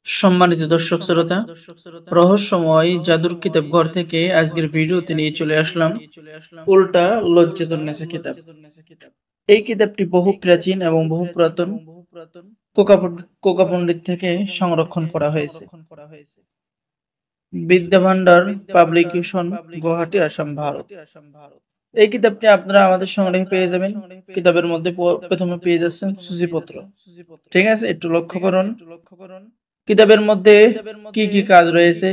সম্মানিত দর্শক শ্রোতা, রহস্যময় জাদুর কিতাব ঘর থেকে আজকের ভিডিওতে নিয়ে চলে আসলাম উল্টা লজ্জাতুন্নেসা কিতাব। এই কিতাবটি বহু প্রাচীন এবং বহু পুরাতন কোকা পণ্ডিত থেকে সংরক্ষণ করা হয়েছে। বিদ্যা ভান্ডার পাবলিকেশন, গুয়াহাটি, আসাম, ভারত। এই কিতাবটি আপনারা আমাদের সংগ্রহে পেয়ে যাবেন। কিতাবের মধ্যে প্রথমে পেয়ে যাচ্ছেন সূচিপত্র। ঠিক আছে, একটু লক্ষ্য করুন কিতাবের মধ্যে কি কি কাজ রয়েছে।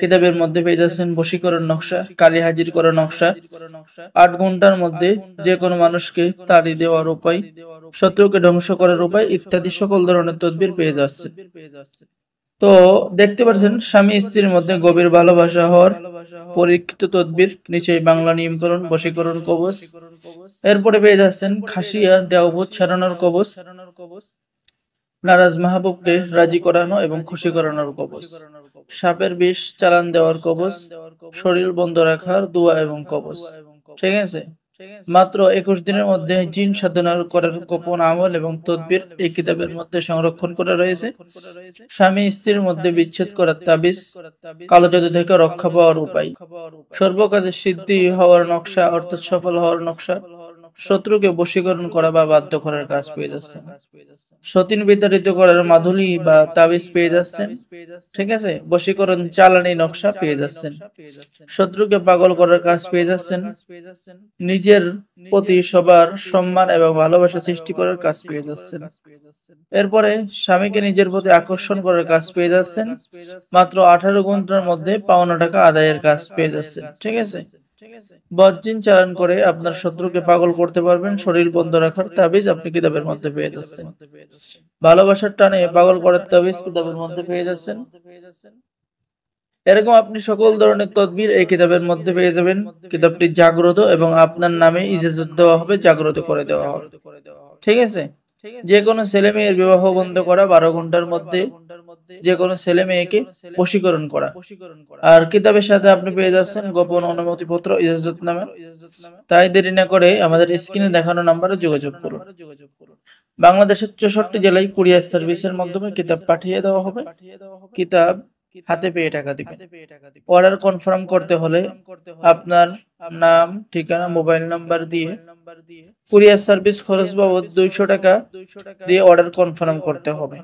কিতাবের মধ্যে পেয়ে যাচ্ছেন বশীকরণ নকশা, কালী হাজির করা নকশা, 8 ঘন্টার মধ্যে যে কোনো মানুষকে তাড়ি দেওয়ার উপায়, শত্রুকে ধ্বংস করার উপায় ইত্যাদি সকল ধরনের তদবির পেয়ে যাচ্ছে। তো দেখতে পাচ্ছেন স্বামী স্ত্রীর মধ্যে গভীর ভালোবাসা হওয়ার পরীক্ষিত তদবির, নিচে বাংলা নিয়মকরণ, বশীকরণ কবচ। এরপরে পেয়ে যাচ্ছেন খাসিয়া দেওভূত ছাড়ানোর কবচ, নারাজ মাহবুবকে রাজি করানো এবং খুশি করানোর কবচ, সাপের বিষ চালান দেওয়ার কবচ, শরীর বন্ধ রাখার দোয়া এবং কবচ। ঠিক আছে, মাত্র 21 দিনের মধ্যে জিন সাধনা করার গোপন আমল এবং তদবির এই কিতাবের মধ্যে সংরক্ষণ করা রয়েছে। স্বামী স্ত্রীর মধ্যে বিচ্ছেদ করার তাবিজ, কালো জাদু থেকে রক্ষা পাওয়ার উপায়, সর্বকাজে সিদ্ধি হওয়ার নকশা অর্থাৎ সফল হওয়ার নকশা, শত্রুকে বশীকরণ করা বা বাধ্য করার কাজ পেয়ে যাচ্ছেন, সতীন বিতাড়িত করার মাধুলী বা তাবিজ পেয়ে যাচ্ছেন। ঠিক আছে, বশীকরণ চালানি নকশা পেয়ে যাচ্ছেন, শত্রুকে পাগল করার কাজ পেয়ে যাচ্ছেন, নিজের প্রতি সবার সম্মান এবং ভালোবাসা সৃষ্টি করার কাজ পেয়ে যাচ্ছেন। এরপরে স্বামীকে নিজের প্রতি আকর্ষণ করার কাজ পেয়ে যাচ্ছেন। মাত্র 18 ঘন্টার মধ্যে পাওনা টাকা আদায়ের কাজ পেয়ে যাচ্ছেন। ঠিক আছে, বজ্জিন চালান করে আপনার শত্রুকে পাগল করতে পারবেন। শরীর বন্ধ রাখার তাবিজ আপনি কিতাবের মধ্যে পেয়ে যাচ্ছেন। ভালোবাসার টানে পাগল করার তাবিজ কিতাবের মধ্যে পেয়ে যাচ্ছেন। এরকম আপনি সকল ধরনের তদবির এই কিতাবের মধ্যে পেয়ে যাবেন। কিতাবটি জাগ্রত এবং আপনার নামে ইজাজত দেওয়া হবে, জাগ্রত করে দেওয়া হবে। ঠিক আছে, যে কোনো ছেলে মেয়ের বিবাহ বন্ধ করা, 12 ঘন্টার মধ্যে যে কোনো ছেলে মেয়েকে বশীকরণ করা। আর কিতাবের সাথে আপনি পেয়ে যাচ্ছেন গোপন অনুমতিপত্র, ইজাজত নামা। তাই দেরি না করে আমাদের স্ক্রিনে দেখানো নাম্বারে যোগাযোগ করুন। বাংলাদেশের 64 জেলায় কুরিয়ার সার্ভিসের মাধ্যমে কিতাব পাঠিয়ে দেওয়া হবে। কিতাব হাতে পেয়ে টাকা দিবেন। অর্ডার কনফার্ম করতে হলে আপনার নাম, ঠিকানা, মোবাইল নাম্বার দিয়ে কুরিয়ার সার্ভিস খরচ বাবদ 200 টাকা দিয়ে অর্ডার কনফার্ম করতে হবে।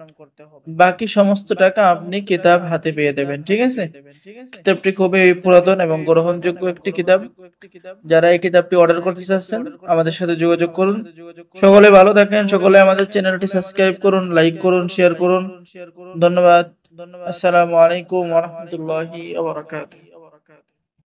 বাকি সমস্ত টাকা আপনি কিতাব হাতে পেয়ে দেবেন। ঠিক আছে, কিতাবটি খুবই পুরাতন এবং গ্রহণযোগ্য একটি কিতাব। যারা এই কিতাবটি অর্ডার করতে চাচ্ছেন আমাদের সাথে যোগাযোগ করুন। সকলে ভালো থাকেন, সকলে আমাদের চ্যানেলটি সাবস্ক্রাইব করুন, লাইক করুন, শেয়ার করুন। ধন্যবাদ। আসসালামু আলাইকুম ওয়া রাহমাতুল্লাহি ওয়া বারাকাতুহু।